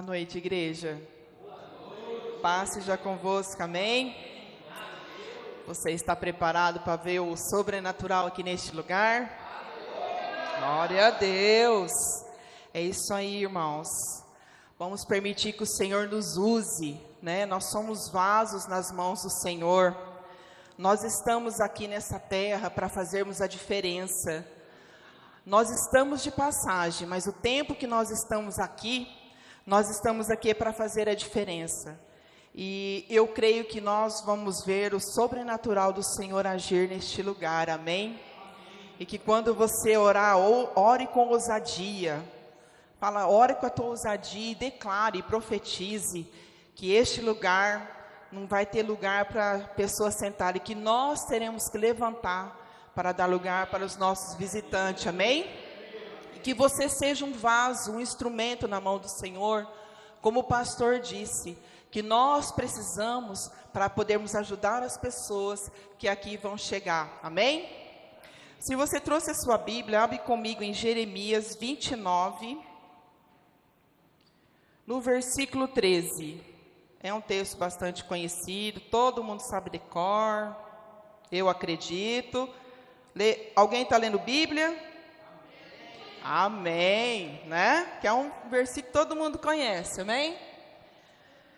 noite, igreja. Paz seja convosco, amém? Você está preparado para ver o sobrenatural aqui neste lugar? Glória a Deus! É isso aí, irmãos. Vamos permitir que o Senhor nos use, né? Nós somos vasos nas mãos do Senhor. Nós estamos aqui nessa terra para fazermos a diferença. Nós estamos de passagem, mas o tempo que nós estamos aqui para fazer a diferença. E eu creio que nós vamos ver o sobrenatural do Senhor agir neste lugar, amém? E que quando você orar, ore com ousadia. Ore com a tua ousadia e declare, profetize que este lugar não vai ter lugar para pessoas sentarem, que nós teremos que levantar para dar lugar para os nossos visitantes, amém? E que você seja um vaso, um instrumento na mão do Senhor, como o pastor disse, que nós precisamos para podermos ajudar as pessoas que aqui vão chegar, amém? Se você trouxe a sua Bíblia, abre comigo em Jeremias 29, no versículo 13, é um texto bastante conhecido, todo mundo sabe de cor, eu acredito. Alguém está lendo Bíblia? Amém, né? Que é um versículo que todo mundo conhece, amém?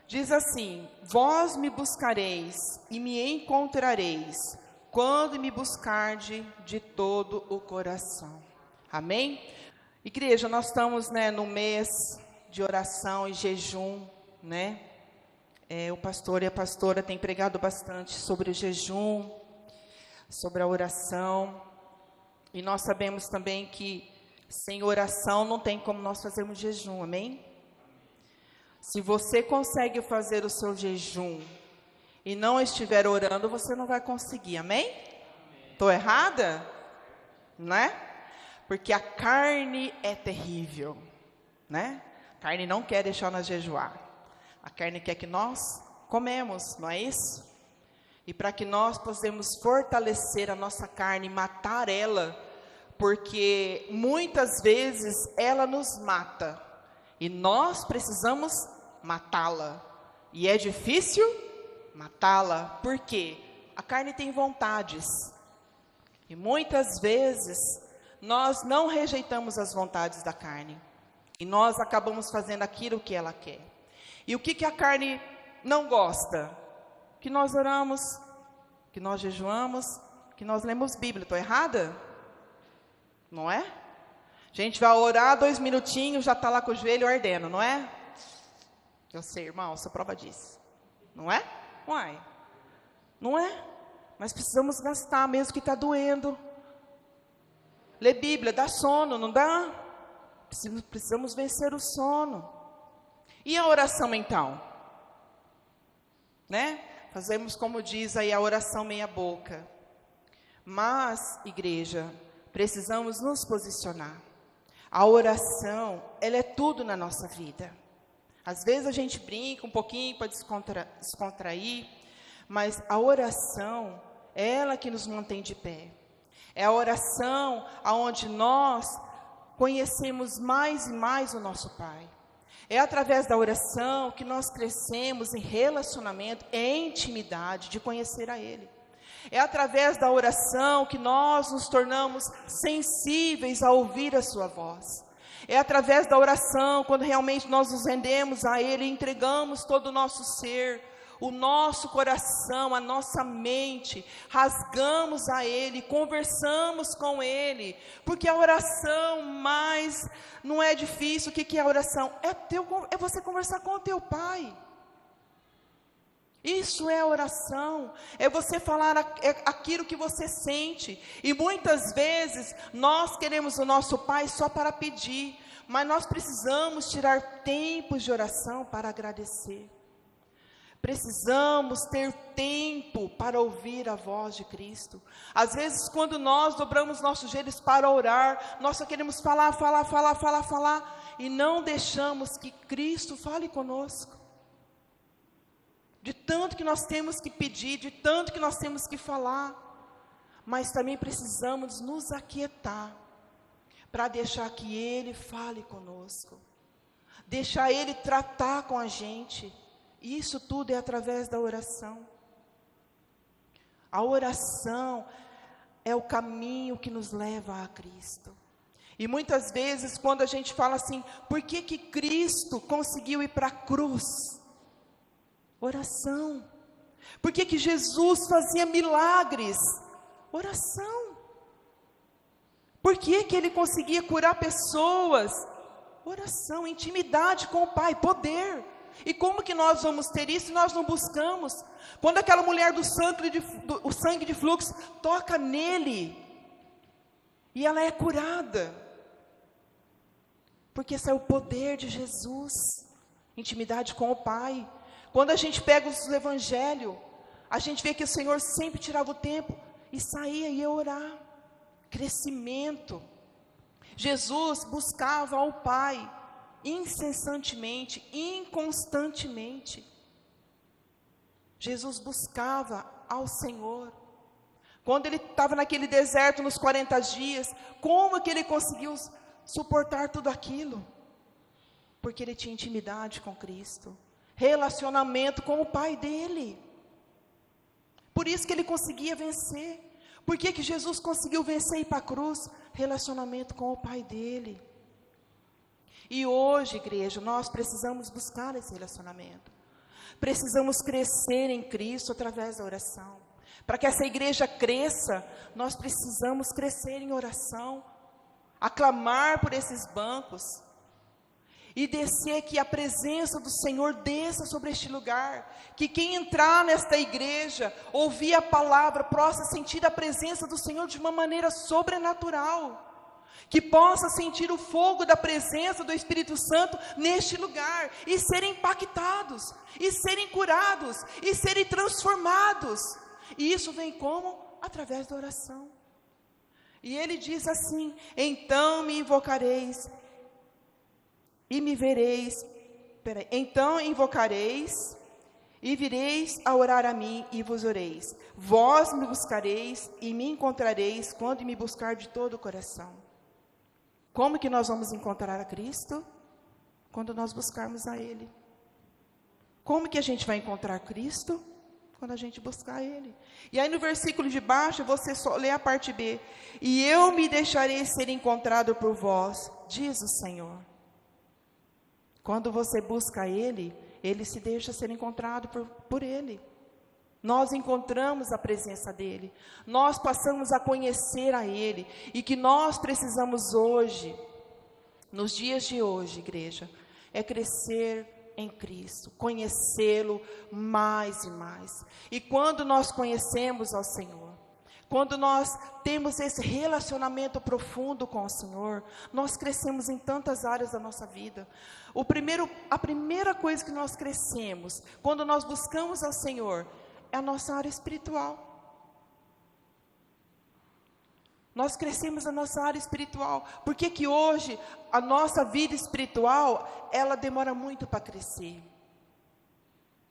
Diz assim: vós me buscareis e me encontrareis, quando me buscardes de todo o coração, amém? Igreja, nós estamos, né, no mês de oração e jejum, né? O pastor e a pastora têm pregado bastante sobre o jejum, sobre a oração, e nós sabemos também que sem oração não tem como nós fazermos jejum, amém? Se você consegue fazer o seu jejum e não estiver orando, você não vai conseguir, amém? Estou errada? Né? Porque a carne é terrível, né? A carne não quer deixar nós jejuar, a carne quer que nós comemos, não é isso? E para que nós possamos fortalecer a nossa carne, matar ela, porque muitas vezes ela nos mata, e nós precisamos matá-la, e é difícil matá-la, porque a carne tem vontades, e muitas vezes nós não rejeitamos as vontades da carne, e nós acabamos fazendo aquilo que ela quer. E o que a carne não gosta? Que nós oramos, que nós jejuamos, que nós lemos Bíblia. Estou errada? Não é? A gente vai orar 2 minutinhos, já está lá com o joelho ardendo, não é? Eu sei, irmão, sou prova disso. Não é? Uai, não é? Mas precisamos gastar, mesmo que está doendo. Ler Bíblia, dá sono, não dá? Precisamos vencer o sono. E a oração então? Né? Fazemos, como diz aí, a oração meia boca. Mas, igreja, precisamos nos posicionar. A oração, ela é tudo na nossa vida. Às vezes a gente brinca um pouquinho para descontrair, mas a oração é ela que nos mantém de pé. É a oração aonde nós conhecemos mais e mais o nosso Pai. É através da oração que nós crescemos em relacionamento, em intimidade, de conhecer a Ele. É através da oração que nós nos tornamos sensíveis a ouvir a sua voz. É através da oração, quando realmente nós nos rendemos a Ele, entregamos todo o nosso ser, o nosso coração, a nossa mente, rasgamos a Ele, conversamos com Ele, porque a oração mais não é difícil. O que é a oração? É você conversar com o teu Pai. Isso é oração, é você falar aquilo que você sente. E muitas vezes nós queremos o nosso Pai só para pedir, mas nós precisamos tirar tempos de oração para agradecer. Precisamos ter tempo para ouvir a voz de Cristo. Às vezes, quando nós dobramos nossos joelhos para orar, nós só queremos falar, e não deixamos que Cristo fale conosco. De tanto que nós temos que pedir, de tanto que nós temos que falar, mas também precisamos nos aquietar, para deixar que Ele fale conosco. deixar Ele tratar com a gente. Isso tudo é através da oração. A oração é o caminho que nos leva a Cristo. E muitas vezes, quando a gente fala assim, por que que Cristo conseguiu ir para a cruz? Oração. Por que que Jesus fazia milagres? Oração. Por que que Ele conseguia curar pessoas? Oração, intimidade com o Pai, poder. E como que nós vamos ter isso se nós não buscamos? Quando aquela mulher do sangue de fluxo toca nele, e ela é curada, porque esse é o poder de Jesus, intimidade com o Pai. Quando a gente pega os evangelhos, a gente vê que o Senhor sempre tirava o tempo e saía e ia orar. Crescimento. Jesus buscava ao Pai incessantemente, inconstantemente. Jesus buscava ao Senhor. Quando ele estava naquele deserto nos 40 dias, como que ele conseguiu suportar tudo aquilo? Porque ele tinha intimidade com Cristo, relacionamento com o Pai dele. Por isso que ele conseguia vencer. Por que que Jesus conseguiu vencer e ir para a cruz? Relacionamento com o Pai dele. E hoje, igreja, nós precisamos buscar esse relacionamento. Precisamos crescer em Cristo através da oração. Para que essa igreja cresça, nós precisamos crescer em oração, aclamar por esses bancos e descer, que a presença do Senhor desça sobre este lugar, que quem entrar nesta igreja, ouvir a palavra, possa sentir a presença do Senhor de uma maneira sobrenatural, que possa sentir o fogo da presença do Espírito Santo neste lugar, e serem impactados, e serem curados, e serem transformados. E isso vem como? Através da oração. E ele diz assim: então me invocareis, e me vereis, então invocareis, e vireis a orar a mim, e vos oreis. Vós me buscareis, e me encontrareis, quando me buscar de todo o coração. Como que nós vamos encontrar a Cristo? Quando nós buscarmos a Ele. Como que a gente vai encontrar Cristo? Quando a gente buscar Ele. E aí no versículo de baixo, você só lê a parte B. E eu me deixarei ser encontrado por vós, diz o Senhor. Quando você busca Ele, Ele se deixa ser encontrado por Ele. Nós encontramos a presença dEle. Nós passamos a conhecer a Ele. E que nós precisamos hoje, nos dias de hoje, igreja, é crescer em Cristo, conhecê-lo mais e mais. E quando nós conhecemos ao Senhor, quando nós temos esse relacionamento profundo com o Senhor, nós crescemos em tantas áreas da nossa vida. A primeira coisa que nós crescemos, quando nós buscamos ao Senhor, é a nossa área espiritual. Nós crescemos na nossa área espiritual. Por que que hoje a nossa vida espiritual, ela demora muito para crescer?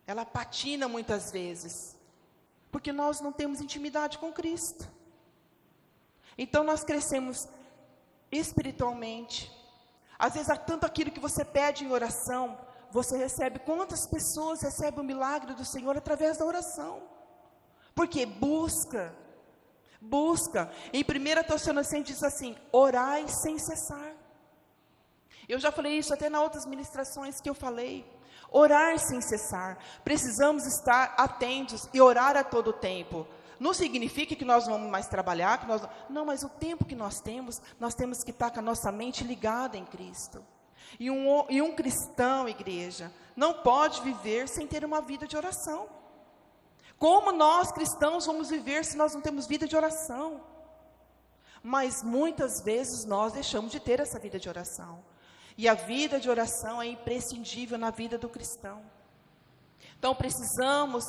Ela patina muitas vezes. Porque nós não temos intimidade com Cristo. Então nós crescemos espiritualmente. Às vezes há tanto aquilo que você pede em oração, você recebe. Quantas pessoas recebem o milagre do Senhor através da oração? Porque busca. Em 1 Tessalonicenses diz assim: orai sem cessar. Eu já falei isso até nas outras ministrações que eu falei. Orar sem cessar. Precisamos estar atentos e orar a todo tempo. Não significa que nós vamos mais trabalhar, não, mas o tempo que nós temos que estar com a nossa mente ligada em Cristo. E um cristão, igreja, não pode viver sem ter uma vida de oração. Como nós cristãos vamos viver se nós não temos vida de oração? Mas muitas vezes nós deixamos de ter essa vida de oração. E a vida de oração é imprescindível na vida do cristão. Então precisamos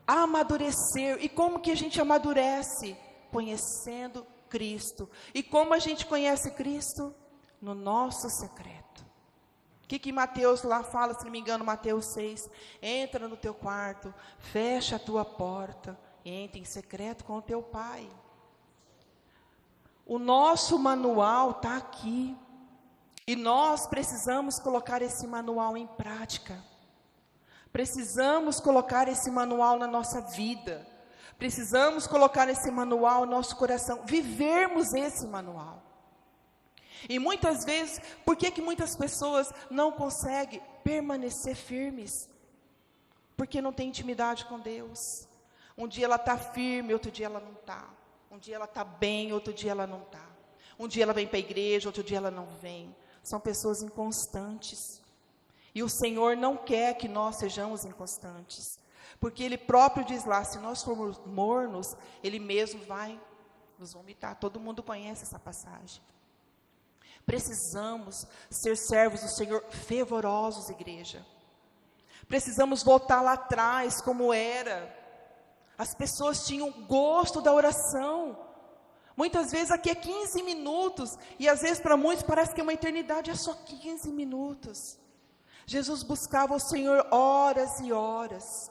amadurecer. E como que a gente amadurece? Conhecendo Cristo. E como a gente conhece Cristo? No nosso secreto. O que Mateus lá fala, se não me engano, Mateus 6, entra no teu quarto, fecha a tua porta, entra em secreto com o teu Pai. O nosso manual está aqui. E nós precisamos colocar esse manual em prática. Precisamos colocar esse manual na nossa vida. Precisamos colocar esse manual no nosso coração. Vivermos esse manual. E muitas vezes, por que muitas pessoas não conseguem permanecer firmes? Porque não tem intimidade com Deus. Um dia ela está firme, outro dia ela não está. Um dia ela está bem, outro dia ela não está. Um dia ela vem para a igreja, outro dia ela não vem. São pessoas inconstantes. E o Senhor não quer que nós sejamos inconstantes. Porque Ele próprio diz lá, se nós formos mornos, Ele mesmo vai nos vomitar. Todo mundo conhece essa passagem. Precisamos ser servos do Senhor fervorosos, igreja. Precisamos voltar lá atrás, como era. As pessoas tinham gosto da oração. Muitas vezes aqui é 15 minutos, e às vezes para muitos parece que é uma eternidade, é só 15 minutos. Jesus buscava o Senhor horas e horas,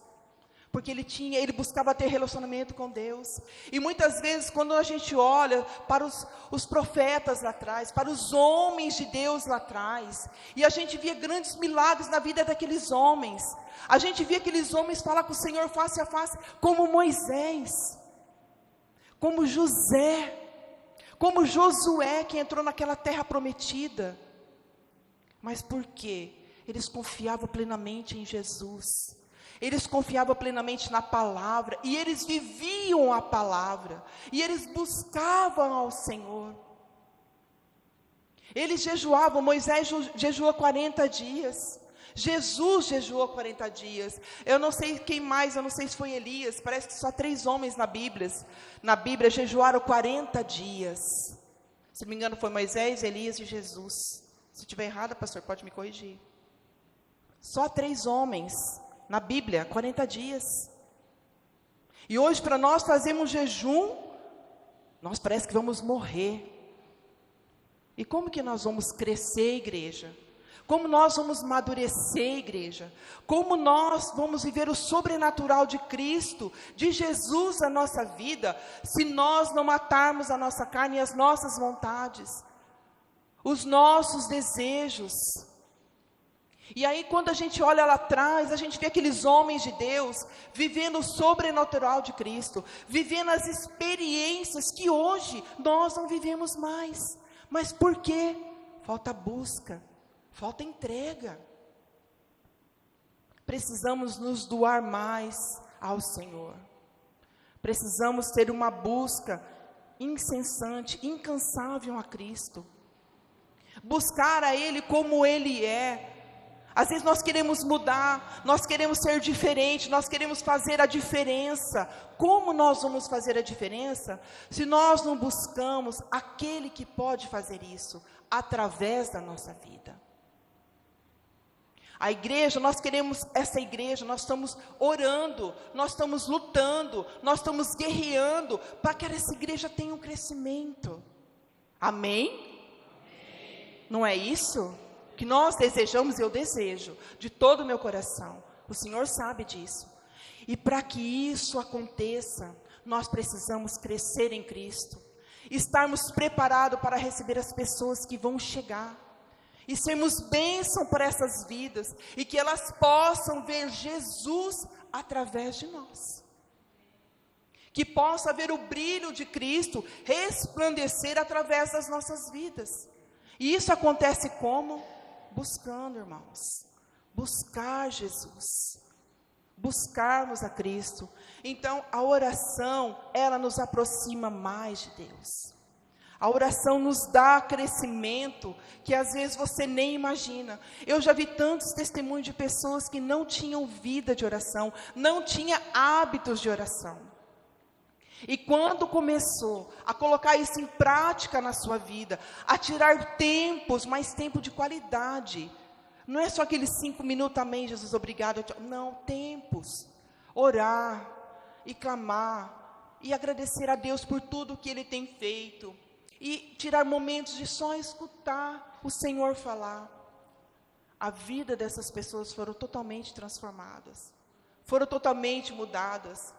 porque ele buscava ter relacionamento com Deus. E muitas vezes quando a gente olha para os profetas lá atrás, para os homens de Deus lá atrás, e a gente via grandes milagres na vida daqueles homens, a gente via aqueles homens falar com o Senhor face a face, como Moisés, como José, como Josué, que entrou naquela terra prometida. Mas por quê? Eles confiavam plenamente em Jesus. Eles confiavam plenamente na palavra. E eles viviam a palavra. E eles buscavam ao Senhor. Eles jejuavam. Moisés jejuou 40 dias. Jesus jejuou 40 dias. Eu não sei quem mais, eu não sei se foi Elias. Parece que só 3 homens na Bíblia jejuaram 40 dias. Se não me engano foi Moisés, Elias e Jesus. Se estiver errado, pastor, pode me corrigir. Só 3 homens na Bíblia, 40 dias. E hoje para nós fazermos jejum, nós parece que vamos morrer. E como que nós vamos crescer, igreja? Como nós vamos amadurecer, igreja? Como nós vamos viver o sobrenatural de Cristo, de Jesus na nossa vida, se nós não matarmos a nossa carne e as nossas vontades, os nossos desejos? E aí quando a gente olha lá atrás, a gente vê aqueles homens de Deus, vivendo o sobrenatural de Cristo, vivendo as experiências que hoje nós não vivemos mais. Mas por quê? Falta busca. Falta entrega. Precisamos nos doar mais ao Senhor. Precisamos ter uma busca incessante, incansável a Cristo. Buscar a Ele como Ele é. Às vezes nós queremos mudar, nós queremos ser diferente, nós queremos fazer a diferença. Como nós vamos fazer a diferença se nós não buscamos aquele que pode fazer isso através da nossa vida? A igreja, nós queremos essa igreja, nós estamos orando, nós estamos lutando, nós estamos guerreando para que essa igreja tenha um crescimento. Amém? Amém. Não é isso que nós desejamos? Eu desejo de todo o meu coração. O Senhor sabe disso. E para que isso aconteça, nós precisamos crescer em Cristo, estarmos preparados para receber as pessoas que vão chegar, e sermos bênção para essas vidas, e que elas possam ver Jesus através de nós, que possa ver o brilho de Cristo resplandecer através das nossas vidas. E isso acontece como? Buscando, irmãos, buscar Jesus, buscarmos a Cristo. Então a oração, ela nos aproxima mais de Deus. A oração nos dá crescimento que às vezes você nem imagina. Eu já vi tantos testemunhos de pessoas que não tinham vida de oração, não tinham hábitos de oração. E quando começou a colocar isso em prática na sua vida, a tirar tempos, mais tempo de qualidade. Não é só aqueles 5 minutos, amém, Jesus, obrigado. Não, tempos. Orar e clamar e agradecer a Deus por tudo que Ele tem feito. E tirar momentos de só escutar o Senhor falar. A vida dessas pessoas foram totalmente transformadas. Foram totalmente mudadas.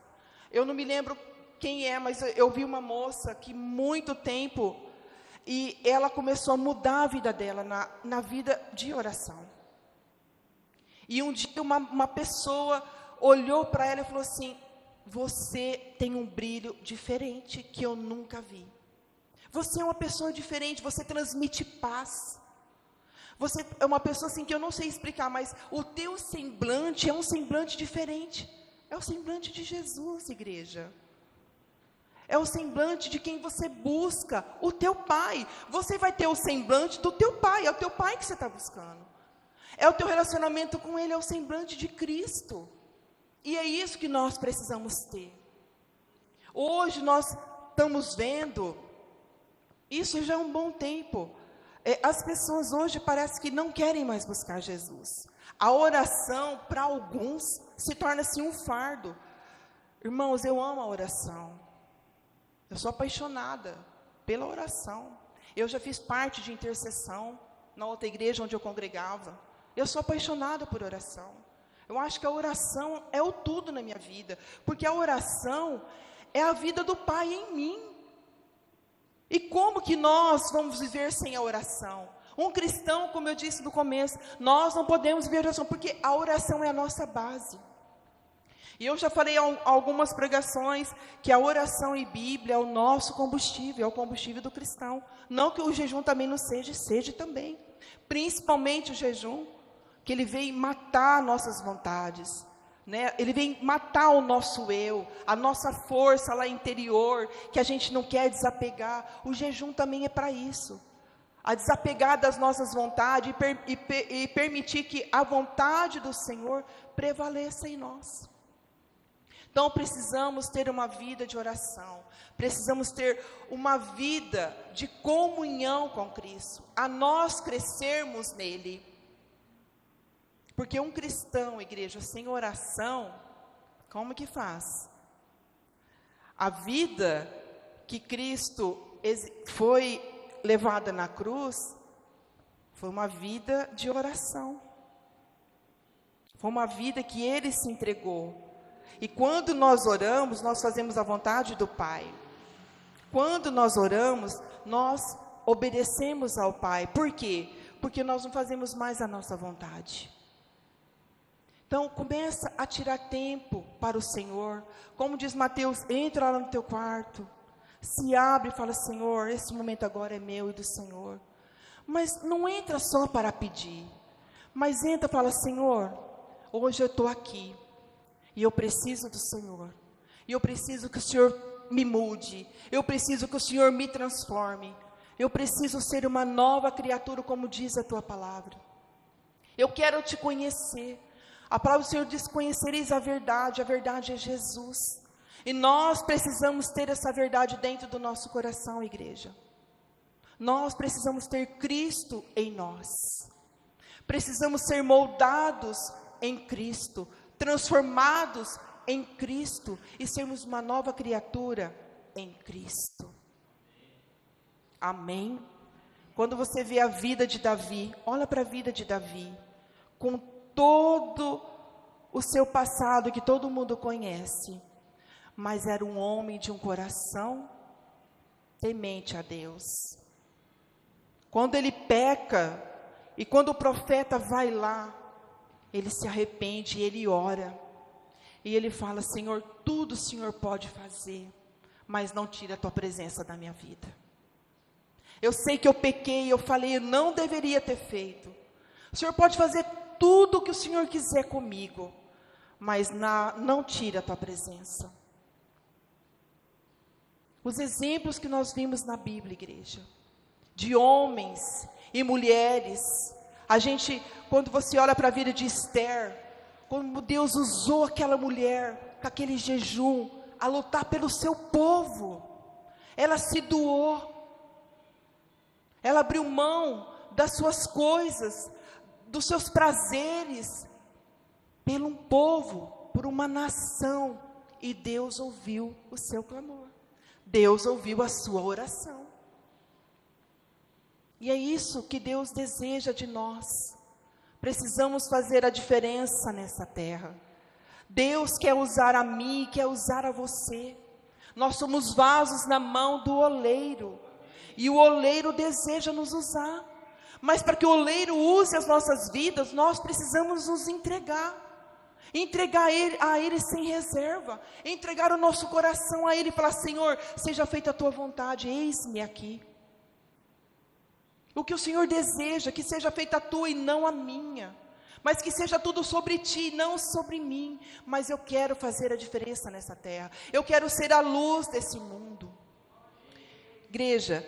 Eu não me lembro quem é, mas eu vi uma moça que muito tempo, E ela começou a mudar a vida dela na vida de oração. E um dia uma pessoa olhou para ela e falou assim: você tem um brilho diferente que eu nunca vi. Você é uma pessoa diferente, você transmite paz. Você é uma pessoa assim que eu não sei explicar, mas o teu semblante é um semblante diferente. É o semblante de Jesus, igreja. É o semblante de quem você busca, o teu Pai. Você vai ter o semblante do teu Pai, é o teu Pai que você está buscando. É o teu relacionamento com Ele, é o semblante de Cristo. E é isso que nós precisamos ter. Hoje nós estamos vendo, isso já é um bom tempo. As pessoas hoje parece que não querem mais buscar Jesus. A oração, para alguns, se torna assim um fardo. Irmãos, eu amo a oração. Eu sou apaixonada pela oração. Eu já fiz parte de intercessão na outra igreja onde eu congregava. Eu sou apaixonada por oração. Eu acho que a oração é o tudo na minha vida, porque a oração é a vida do Pai em mim. E como que nós vamos viver sem a oração? Um cristão, como eu disse no começo, nós não podemos viver a oração, porque a oração é a nossa base. E eu já falei em algumas pregações que a oração e Bíblia é o nosso combustível, é o combustível do cristão. Não que o jejum também não seja também. Principalmente o jejum, que ele vem matar nossas vontades, né? Ele vem matar o nosso eu, a nossa força lá interior, que a gente não quer desapegar. O jejum também é para isso. A desapegar das nossas vontades e permitir que a vontade do Senhor prevaleça em nós. Então precisamos ter uma vida de oração, precisamos ter uma vida de comunhão com Cristo, a nós crescermos nele. Porque um cristão, igreja, sem oração, como que faz? A vida que Cristo foi levada na cruz, foi uma vida de oração. Foi uma vida que Ele se entregou. E quando nós oramos, nós fazemos a vontade do Pai. Quando nós oramos, nós obedecemos ao Pai. Por quê? Porque nós não fazemos mais a nossa vontade. Então, começa a tirar tempo para o Senhor. Como diz Mateus, entra lá no teu quarto, se abre e fala: Senhor, esse momento agora é meu e do Senhor. Mas não entra só para pedir, mas entra e fala: Senhor, hoje eu estou aqui. E eu preciso do Senhor. E eu preciso que o Senhor me mude. Eu preciso que o Senhor me transforme. Eu preciso ser uma nova criatura, como diz a tua palavra. Eu quero te conhecer. A palavra do Senhor diz: conhecereis a verdade é Jesus. E nós precisamos ter essa verdade dentro do nosso coração, igreja. Nós precisamos ter Cristo em nós. Precisamos ser moldados em Cristo, transformados em Cristo e sermos uma nova criatura em Cristo. Amém? Quando você vê a vida de Davi, olha para a vida de Davi, com todo o seu passado que todo mundo conhece, mas era um homem de um coração temente a Deus. Quando ele peca, e quando o profeta vai lá, ele se arrepende, ele ora, e ele fala: Senhor, tudo o Senhor pode fazer, mas não tira a tua presença da minha vida. Eu sei que eu pequei, eu falei, eu não deveria ter feito. O Senhor pode fazer tudo o que o Senhor quiser comigo, mas não tira a tua presença. Os exemplos que nós vimos na Bíblia, igreja, de homens e mulheres, quando você olha para a vida de Esther, como Deus usou aquela mulher, com aquele jejum, a lutar pelo seu povo, ela se doou, ela abriu mão das suas coisas, dos seus prazeres, pelo um povo, por uma nação, e Deus ouviu o seu clamor, Deus ouviu a sua oração. E é isso que Deus deseja de nós. Precisamos fazer a diferença nessa terra. Deus quer usar a mim, quer usar a você. Nós somos vasos na mão do oleiro. E o oleiro deseja nos usar. Mas para que o oleiro use as nossas vidas, nós precisamos nos entregar. Entregar a Ele sem reserva. Entregar o nosso coração a Ele e falar: Senhor, seja feita a Tua vontade, eis-me aqui. O que o Senhor deseja, que seja feita a Tua e não a minha. Mas que seja tudo sobre Ti, não sobre mim. Mas eu quero fazer a diferença nessa terra. Eu quero ser a luz desse mundo. Igreja,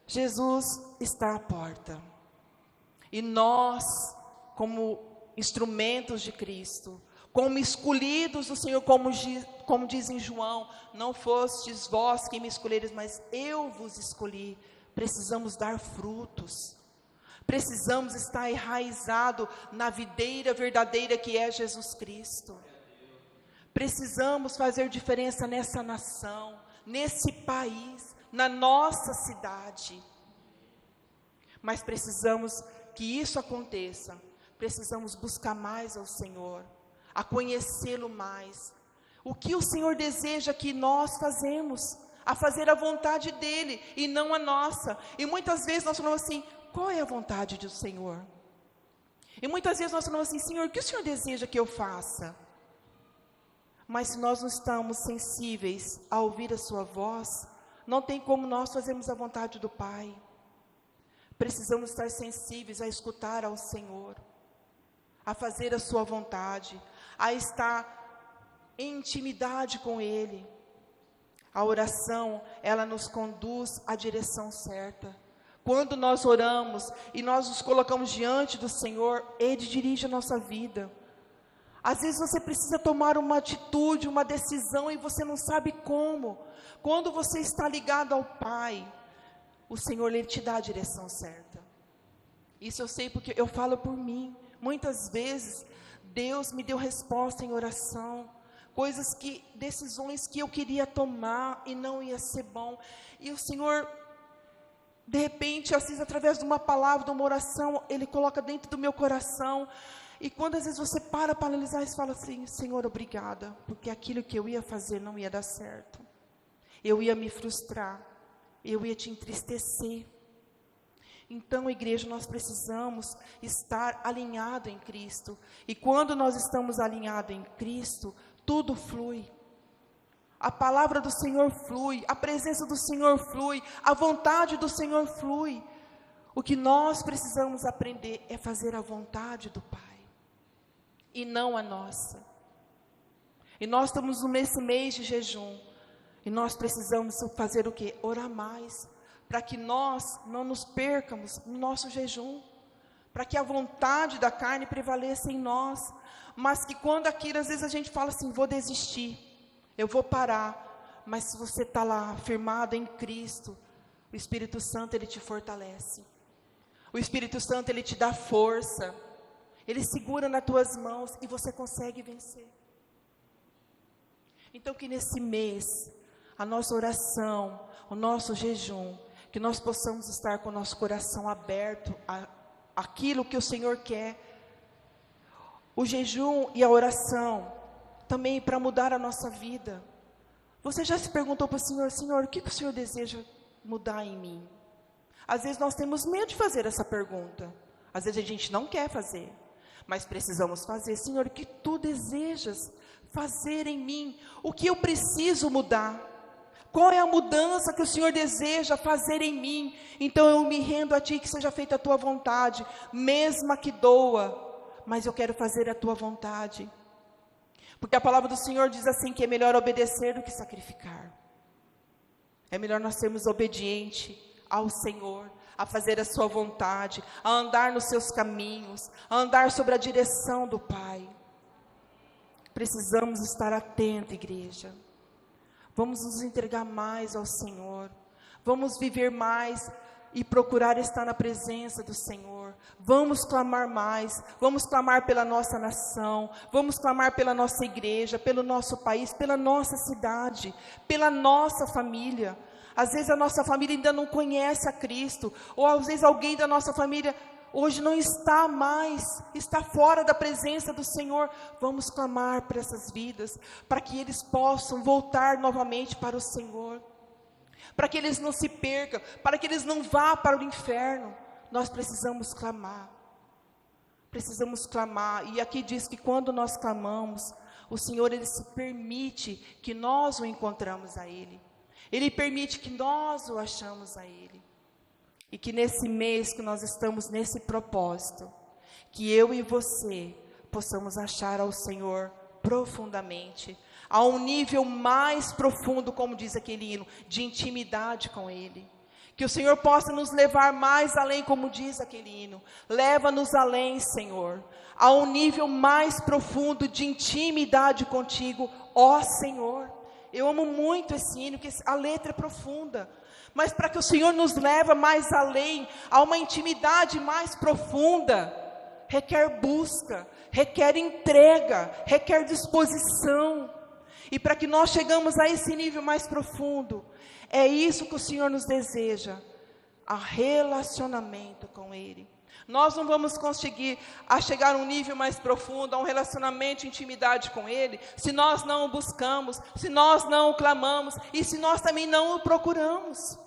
Jesus está à porta. E nós, como instrumentos de Cristo, como escolhidos do Senhor, como diz em João: não fostes vós quem me escolheres, mas eu vos escolhi. Precisamos dar frutos. Precisamos estar enraizado na videira verdadeira que é Jesus Cristo. Precisamos fazer diferença nessa nação, nesse país, na nossa cidade. Mas precisamos que isso aconteça. Precisamos buscar mais ao Senhor, a conhecê-lo mais. O que o Senhor deseja que nós fazemos, a fazer a vontade dEle e não a nossa. E muitas vezes nós falamos assim: qual é a vontade do Senhor? E muitas vezes nós falamos assim: Senhor, o que o Senhor deseja que eu faça? Mas se nós não estamos sensíveis a ouvir a sua voz, não tem como nós fazermos a vontade do Pai. Precisamos estar sensíveis a escutar ao Senhor, a fazer a sua vontade, a estar em intimidade com Ele. A oração, ela nos conduz à direção certa. Quando nós oramos e nós nos colocamos diante do Senhor, Ele dirige a nossa vida. Às vezes você precisa tomar uma atitude, uma decisão e você não sabe como. Quando você está ligado ao Pai, o Senhor, Ele te dá a direção certa. Isso eu sei porque eu falo por mim. Muitas vezes, Deus me deu resposta em oração. Decisões que eu queria tomar e não ia ser bom. E o Senhor, de repente, às vezes, através de uma palavra, de uma oração, Ele coloca dentro do meu coração. E quando às vezes você para analisar, você fala assim: Senhor, obrigada, porque aquilo que eu ia fazer não ia dar certo. Eu ia me frustrar, eu ia te entristecer. Então, igreja, nós precisamos estar alinhado em Cristo. E quando nós estamos alinhados em Cristo, tudo flui. A palavra do Senhor flui, a presença do Senhor flui, a vontade do Senhor flui. O que nós precisamos aprender é fazer a vontade do Pai, e não a nossa. E nós estamos nesse mês de jejum, e nós precisamos fazer o quê? Orar mais, para que nós não nos percamos no nosso jejum, para que a vontade da carne prevaleça em nós. Mas que quando aquilo, às vezes a gente fala assim: vou desistir, eu vou parar. Mas se você está lá firmado em Cristo, o Espírito Santo, Ele te fortalece. O Espírito Santo, Ele te dá força. Ele segura nas tuas mãos e você consegue vencer. Então que nesse mês, a nossa oração, o nosso jejum, que nós possamos estar com o nosso coração aberto àquilo que o Senhor quer. O jejum e a oração, também para mudar a nossa vida. Você já se perguntou para o Senhor: Senhor, o que o Senhor deseja mudar em mim? Às vezes nós temos medo de fazer essa pergunta. Às vezes a gente não quer fazer. Mas precisamos fazer. Senhor, o que Tu desejas fazer em mim? O que eu preciso mudar? Qual é a mudança que o Senhor deseja fazer em mim? Então eu me rendo a Ti, que seja feita a Tua vontade, mesmo que doa. Mas eu quero fazer a Tua vontade. Porque a palavra do Senhor diz assim, que é melhor obedecer do que sacrificar. É melhor nós sermos obedientes ao Senhor, a fazer a sua vontade, a andar nos seus caminhos, a andar sobre a direção do Pai. Precisamos estar atentos, igreja. Vamos nos entregar mais ao Senhor. Vamos viver mais e procurar estar na presença do Senhor. Vamos clamar mais, vamos clamar pela nossa nação, vamos clamar pela nossa igreja, pelo nosso país, pela nossa cidade, pela nossa família. Às vezes a nossa família ainda não conhece a Cristo, ou às vezes alguém da nossa família hoje não está mais, está fora da presença do Senhor. Vamos clamar por essas vidas, para que eles possam voltar novamente para o Senhor. para que eles não se percam, para que eles não vá para o inferno. Nós precisamos clamar. Precisamos clamar. E aqui diz que quando nós clamamos, o Senhor, Ele se permite que nós o encontramos a Ele. Ele permite que nós o achamos a Ele. E que nesse mês que nós estamos nesse propósito, que eu e você possamos achar ao Senhor profundamente, a um nível mais profundo, como diz aquele hino, de intimidade com Ele. Que o Senhor possa nos levar mais além, como diz aquele hino. Leva-nos além, Senhor, a um nível mais profundo de intimidade contigo, ó Senhor. Eu amo muito esse hino, porque a letra é profunda. Mas para que o Senhor nos leve mais além, a uma intimidade mais profunda, requer busca, requer entrega, requer disposição. E para que nós chegamos a esse nível mais profundo, é isso que o Senhor nos deseja, a relacionamento com Ele. Nós não vamos conseguir chegar a um nível mais profundo, a um relacionamento de intimidade com Ele, se nós não o buscamos, se nós não o clamamos, e se nós também não o procuramos.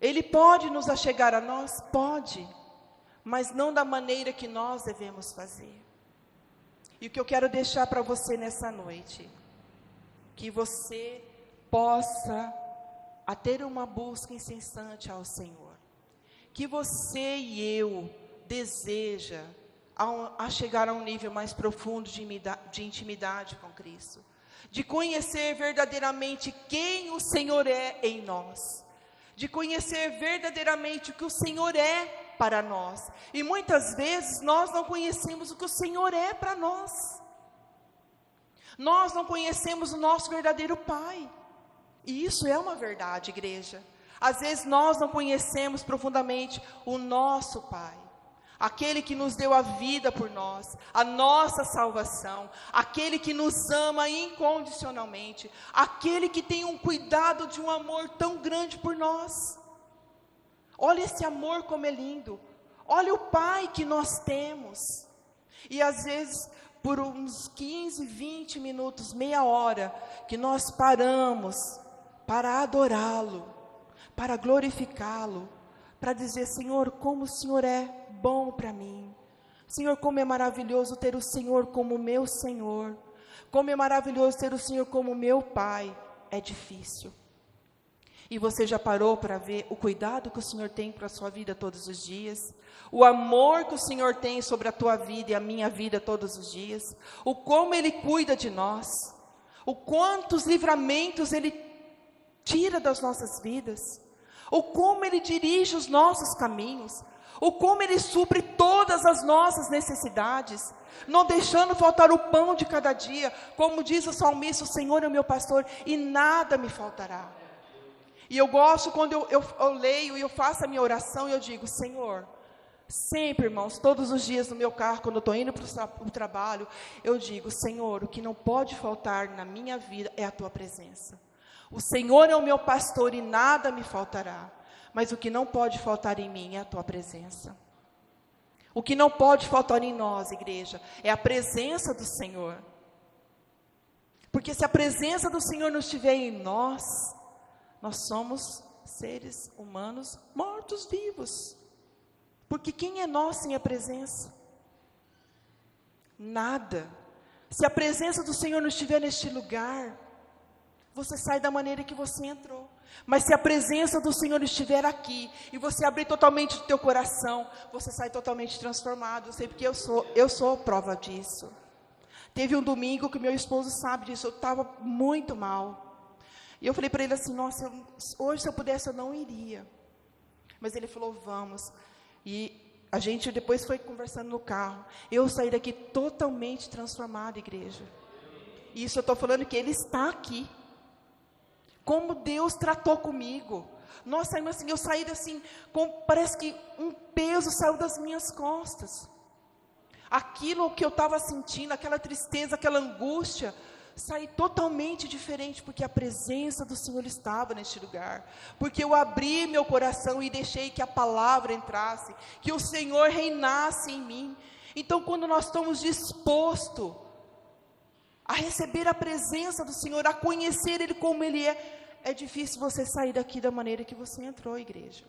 Ele pode nos achegar a nós? Pode, mas não da maneira que nós devemos fazer. E o que eu quero deixar para você nessa noite, que você possa ter uma busca incessante ao Senhor, que você e eu deseja a chegar a um nível mais profundo de intimidade com Cristo, de conhecer verdadeiramente quem o Senhor é em nós, de conhecer verdadeiramente o que o Senhor é para nós. E muitas vezes nós não conhecemos o que o Senhor é para nós. Nós não conhecemos o nosso verdadeiro Pai. E isso é uma verdade, igreja. Às vezes nós não conhecemos profundamente o nosso Pai, aquele que nos deu a vida por nós, a nossa salvação, aquele que nos ama incondicionalmente, aquele que tem um cuidado de um amor tão grande por nós. Olha esse amor como é lindo, olha o Pai que nós temos. E às vezes, por uns 15, 20 minutos, meia hora, que nós paramos para adorá-lo, para glorificá-lo, para dizer: Senhor, como o Senhor é bom para mim. Senhor, como é maravilhoso ter o Senhor como meu Senhor. Como é maravilhoso ter o Senhor como meu Pai. É difícil. E você já parou para ver o cuidado que o Senhor tem para a sua vida todos os dias? O amor que o Senhor tem sobre a tua vida e a minha vida todos os dias? O como Ele cuida de nós? O quantos livramentos Ele tira das nossas vidas? O como Ele dirige os nossos caminhos? O como Ele supre todas as nossas necessidades, não deixando faltar o pão de cada dia, como diz o salmista: o Senhor é o meu pastor e nada me faltará. E eu gosto quando eu leio e eu faço a minha oração e eu digo: Senhor, sempre, irmãos, todos os dias no meu carro, quando eu estou indo para o trabalho, eu digo: Senhor, o que não pode faltar na minha vida é a Tua presença. O Senhor é o meu pastor e nada me faltará. Mas o que não pode faltar em mim é a Tua presença. O que não pode faltar em nós, igreja, é a presença do Senhor. Porque se a presença do Senhor não estiver em nós, nós somos seres humanos mortos-vivos. Porque quem é nós sem a presença? Nada. Se a presença do Senhor não estiver neste lugar, você sai da maneira que você entrou. Mas se a presença do Senhor estiver aqui, e você abrir totalmente o teu coração, você sai totalmente transformado. Eu sei porque eu sou prova disso. Teve um domingo que meu esposo sabe disso, eu estava muito mal. E eu falei para ele assim: nossa, hoje se eu pudesse eu não iria. Mas ele falou: vamos. E a gente depois foi conversando no carro. Eu saí daqui totalmente transformada, igreja. E isso eu estou falando que Ele está aqui. Como Deus tratou comigo. Nossa, irmã, assim, eu saí assim, parece que um peso saiu das minhas costas. Aquilo que eu estava sentindo, aquela tristeza, aquela angústia, saí totalmente diferente, porque a presença do Senhor estava neste lugar, porque eu abri meu coração e deixei que a palavra entrasse, que o Senhor reinasse em mim. Então, quando nós estamos dispostos a receber a presença do Senhor, a conhecer Ele como Ele é é difícil você sair daqui da maneira que você entrou, igreja.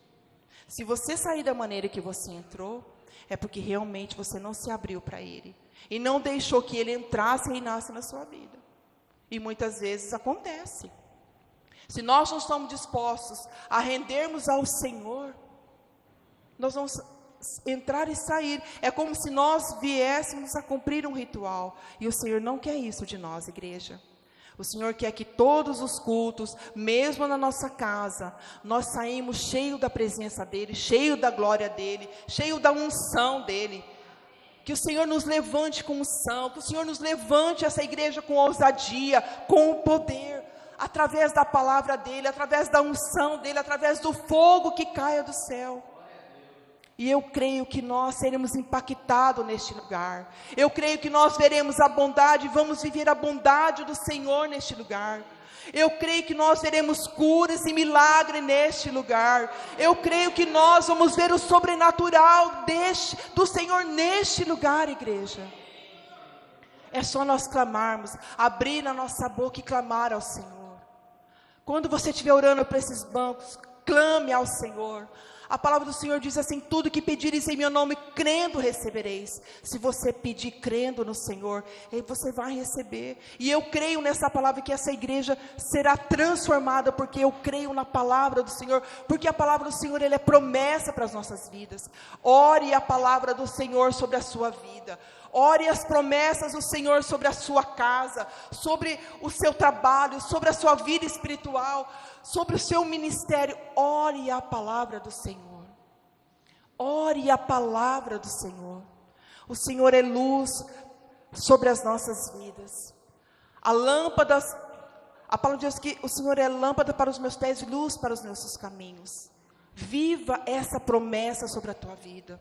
Se você sair da maneira que você entrou, é porque realmente você não se abriu para Ele. E não deixou que Ele entrasse e reinasse na sua vida. E muitas vezes acontece. Se nós não estamos dispostos a rendermos ao Senhor, nós vamos entrar e sair. É como se nós viéssemos a cumprir um ritual. E o Senhor não quer isso de nós, igreja. O Senhor quer que todos os cultos, mesmo na nossa casa, nós saímos cheio da presença dEle, cheio da glória dEle, cheio da unção dEle. Que o Senhor nos levante com unção, que o Senhor nos levante essa igreja com ousadia, com o poder, através da palavra dEle, através da unção dEle, através do fogo que caia do céu. E eu creio que nós seremos impactados neste lugar. Eu creio que nós veremos a bondade, vamos viver a bondade do Senhor neste lugar. Eu creio que nós veremos curas e milagres neste lugar. Eu creio que nós vamos ver o sobrenatural do Senhor neste lugar, igreja. É só nós clamarmos, abrir a nossa boca e clamar ao Senhor. Quando você estiver orando para esses bancos, clame ao Senhor. A palavra do Senhor diz assim: tudo que pedires em meu nome, crendo recebereis. Se você pedir crendo no Senhor, aí você vai receber. E eu creio nessa palavra que essa igreja será transformada, porque eu creio na palavra do Senhor, porque a palavra do Senhor, ela é promessa para as nossas vidas. Ore a palavra do Senhor sobre a sua vida. Ore as promessas do Senhor sobre a sua casa, sobre o seu trabalho, sobre a sua vida espiritual, sobre o seu ministério. Ore a palavra do Senhor. Ore a palavra do Senhor. O Senhor é luz sobre as nossas vidas. A palavra diz que o Senhor é lâmpada para os meus pés e luz para os nossos caminhos. Viva essa promessa sobre a tua vida.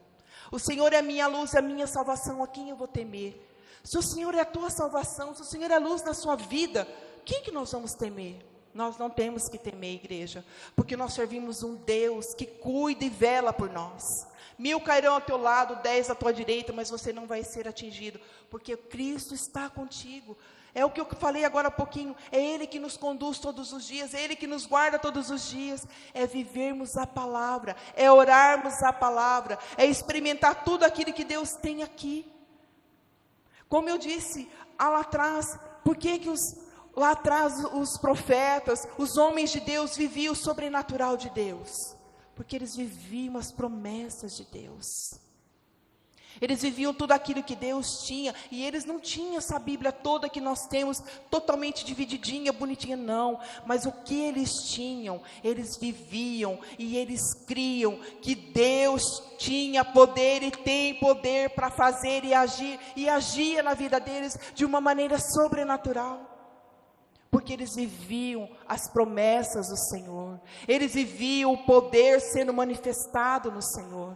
O Senhor é a minha luz, é a minha salvação, a quem eu vou temer? Se o Senhor é a tua salvação, se o Senhor é a luz na sua vida, quem que nós vamos temer? Nós não temos que temer, igreja, porque nós servimos um Deus que cuida e vela por nós. 1000 cairão ao teu lado, 10 à tua direita, mas você não vai ser atingido, porque Cristo está contigo. É o que eu falei agora há pouquinho, é Ele que nos conduz todos os dias, é Ele que nos guarda todos os dias, é vivermos a palavra, é orarmos a palavra, é experimentar tudo aquilo que Deus tem aqui. Como eu disse lá atrás, por que lá atrás os profetas, os homens de Deus viviam o sobrenatural de Deus? Porque eles viviam as promessas de Deus. Eles viviam tudo aquilo que Deus tinha, e eles não tinham essa Bíblia toda que nós temos, totalmente divididinha, bonitinha, não. Mas o que eles tinham, eles viviam, e eles criam que Deus tinha poder e tem poder para fazer e agia na vida deles de uma maneira sobrenatural. Porque eles viviam as promessas do Senhor, eles viviam o poder sendo manifestado no Senhor.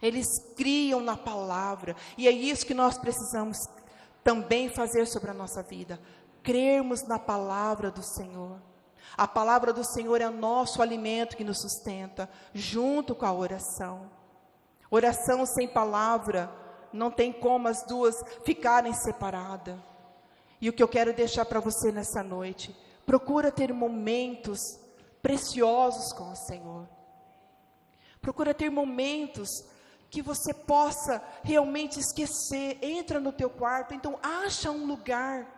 Eles criam na palavra, e é isso que nós precisamos também fazer sobre a nossa vida, crermos na palavra do Senhor. A palavra do Senhor é o nosso alimento que nos sustenta, junto com a oração. Oração sem palavra, não tem como as duas ficarem separadas. E o que eu quero deixar para você nessa noite, procura ter momentos preciosos com o Senhor. Procura ter momentos que você possa realmente esquecer. Entra no teu quarto, então acha um lugar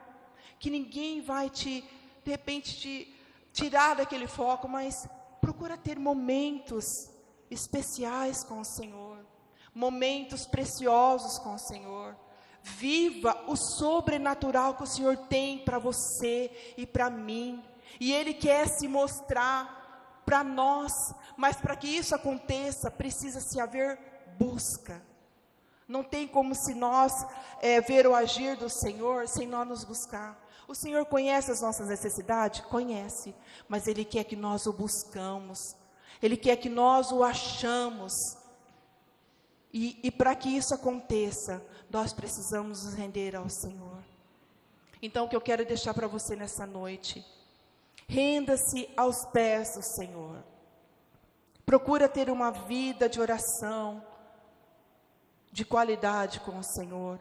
que ninguém vai de repente te tirar daquele foco, mas procura ter momentos especiais com o Senhor, momentos preciosos com o Senhor. Viva o sobrenatural que o Senhor tem para você e para mim, e Ele quer se mostrar para nós, mas para que isso aconteça, precisa-se haver busca. Não tem como se nós ver o agir do Senhor sem nós nos buscar. O Senhor conhece as nossas necessidades? Conhece, mas Ele quer que nós o buscamos, Ele quer que nós o achamos, e para que isso aconteça, nós precisamos nos render ao Senhor. Então o que eu quero deixar para você nessa noite, renda-se aos pés do Senhor, procura ter uma vida de oração, de qualidade com o Senhor,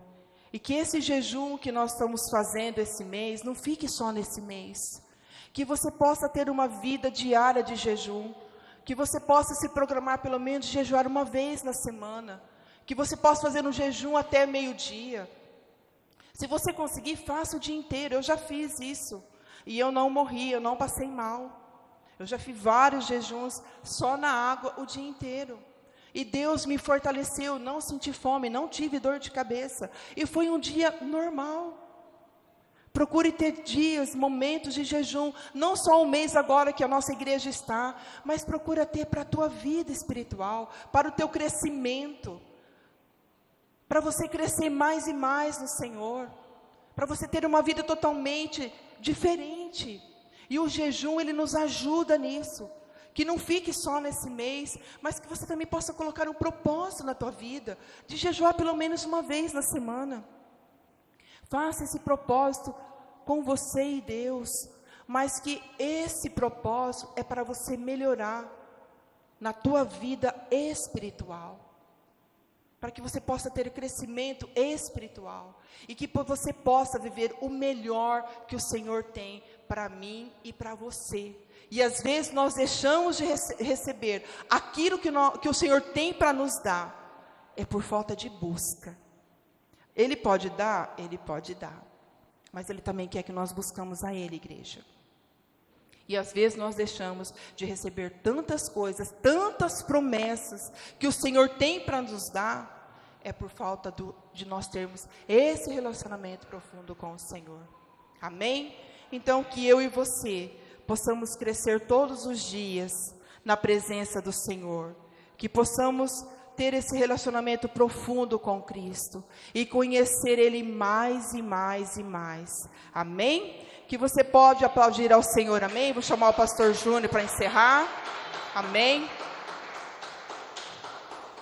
e que esse jejum que nós estamos fazendo esse mês, não fique só nesse mês, Que você possa ter uma vida diária de jejum. Que você possa se programar pelo menos de jejuar uma vez na semana. Que você possa fazer um jejum até meio-dia. Se você conseguir, faça o dia inteiro. Eu já fiz isso. E eu não morri, eu não passei mal. Eu já fiz vários jejuns só na água o dia inteiro. E Deus me fortaleceu, não senti fome, não tive dor de cabeça. E foi um dia normal. Procure ter dias, momentos de jejum, não só o mês agora que a nossa igreja está, mas procura ter para a tua vida espiritual, para o teu crescimento, para você crescer mais e mais no Senhor, para você ter uma vida totalmente diferente. E o jejum, ele nos ajuda nisso. Que não fique só nesse mês, mas que você também possa colocar um propósito na tua vida, de jejuar pelo menos uma vez na semana. Faça esse propósito com você e Deus, mas que esse propósito é para você melhorar na tua vida espiritual, para que você possa ter crescimento espiritual, e que você possa viver o melhor que o Senhor tem para mim e para você. E às vezes nós deixamos de receber aquilo que o Senhor tem para nos dar, é por falta de busca. Ele pode dar, mas Ele também quer que nós buscamos a Ele, igreja. E às vezes nós deixamos de receber tantas coisas, tantas promessas que o Senhor tem para nos dar, é por falta de nós termos esse relacionamento profundo com o Senhor. Amém? Então que eu e você possamos crescer todos os dias na presença do Senhor, que possamos ter esse relacionamento profundo com Cristo e conhecer Ele mais e mais e mais. Amém? Que você pode aplaudir ao Senhor, amém? Vou chamar o pastor Júnior para encerrar. Amém?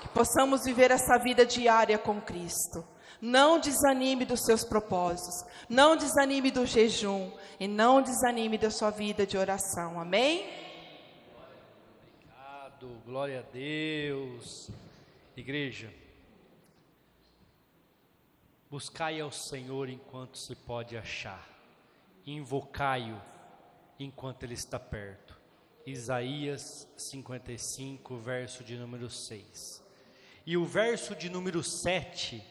Que possamos viver essa vida diária com Cristo. Não desanime dos seus propósitos, não desanime do jejum e não desanime da sua vida de oração, amém? Obrigado, glória a Deus. Igreja, buscai ao Senhor enquanto se pode achar, invocai-o enquanto Ele está perto. Isaías 55, verso de número 6. E o verso de número 7,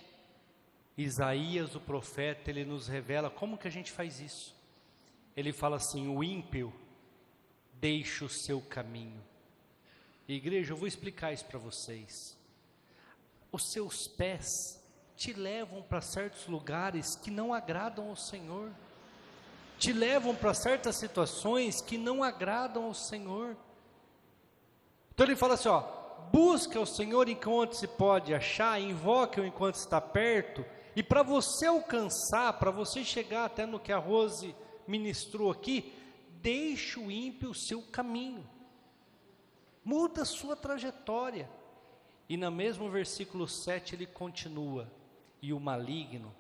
Isaías, o profeta, ele nos revela como que a gente faz isso. Ele fala assim: o ímpio deixa o seu caminho. Igreja, eu vou explicar isso para vocês. Os seus pés te levam para certos lugares que não agradam ao Senhor. Te levam para certas situações que não agradam ao Senhor. Então ele fala assim, ó: busca o Senhor enquanto se pode achar, invoque-o enquanto está perto. E para você alcançar, para você chegar até no que a Rose ministrou aqui, deixe o ímpio o seu caminho, muda a sua trajetória. E no mesmo versículo 7 ele continua: e o maligno,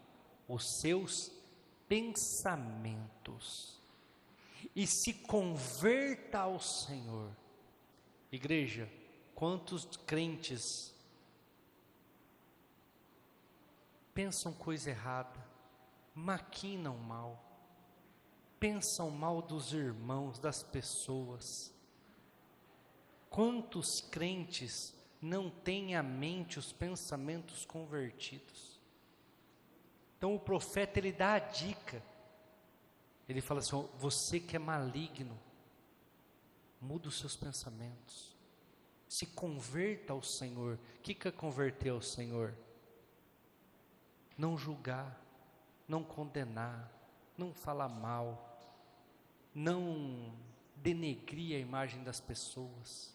os seus pensamentos, e se converta ao Senhor. Igreja, quantos crentes pensam coisa errada, maquinam mal, pensam mal dos irmãos, das pessoas. Quantos crentes não têm a mente, os pensamentos convertidos? Então o profeta, ele dá a dica, ele fala assim: você que é maligno, muda os seus pensamentos, se converta ao Senhor. O que é converter ao Senhor? Não julgar, não condenar, não falar mal, não denegrir a imagem das pessoas.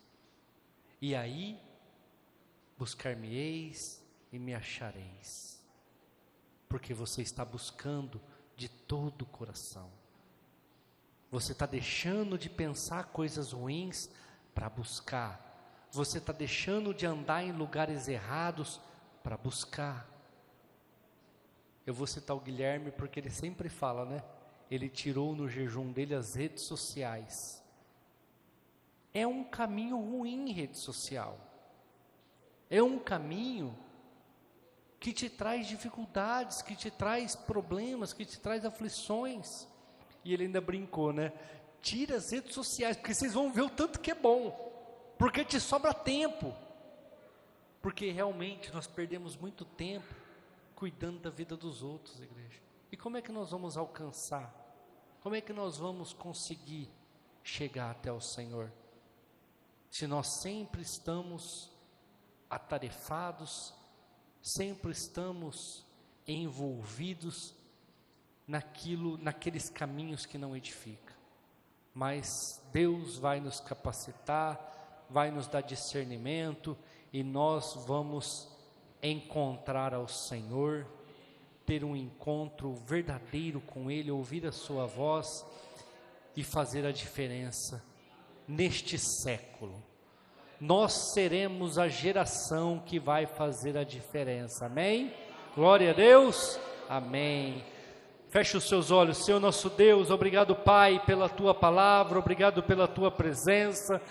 E aí, buscar-me-eis e me achareis, porque você está buscando de todo o coração. Você está deixando de pensar coisas ruins para buscar. Você está deixando de andar em lugares errados para buscar. Eu vou citar o Guilherme porque ele sempre fala, né? Ele tirou no jejum dele as redes sociais. É um caminho ruim, rede social. É um caminho que te traz dificuldades, que te traz problemas, que te traz aflições. E ele ainda brincou, né? tira as redes sociais, porque vocês vão ver o tanto que é bom, porque te sobra tempo, porque realmente nós perdemos muito tempo cuidando da vida dos outros, igreja. E como é que nós vamos alcançar? Como é que nós vamos conseguir chegar até o Senhor? Se nós sempre estamos atarefados, sempre estamos envolvidos naqueles caminhos que não edificam. Mas Deus vai nos capacitar, vai nos dar discernimento, e nós vamos encontrar ao Senhor, ter um encontro verdadeiro com Ele, ouvir a sua voz e fazer a diferença neste século. Nós seremos a geração que vai fazer a diferença, amém? Glória a Deus, amém. Feche os seus olhos. Senhor nosso Deus, obrigado, Pai, pela Tua palavra, obrigado pela Tua presença.